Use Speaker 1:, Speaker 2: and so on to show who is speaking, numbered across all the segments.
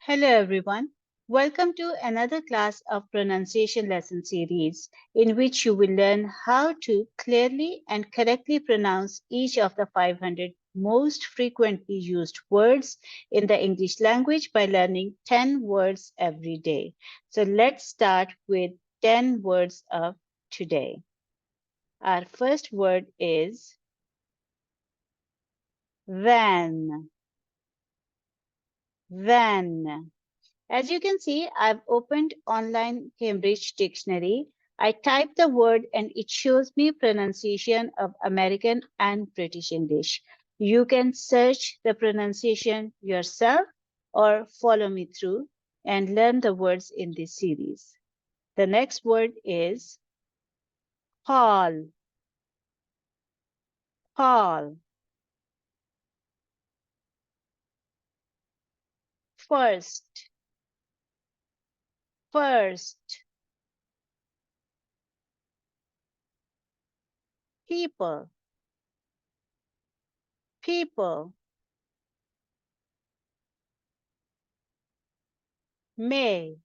Speaker 1: Hello everyone. Welcome to another class of pronunciation lesson series in which you will learn how to clearly and correctly pronounce each of the 500 most frequently used words in the English language by learning 10 words every day. So let's start with 10 words of today. Our first word is van. Van. As you can see, I've opened online Cambridge Dictionary. I type the word and it shows me pronunciation of American and British English. You can search the pronunciation yourself or follow me through and learn the words in this series. The next word is hall. Hall. First. First. People. People. May.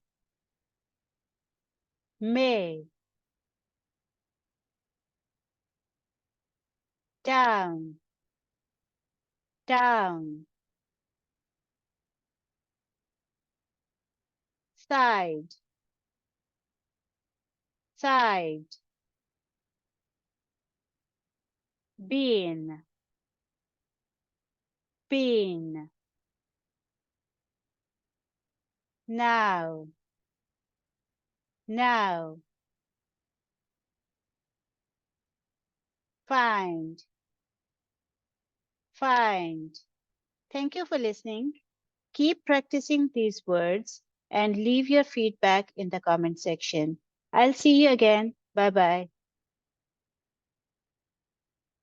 Speaker 1: May. Down. Down. Side. Side. Been. Been. Now. Now. Find. Find. Thank you for listening. Keep practicing these words and leave your feedback in the comment section. I'll see you again. Bye bye.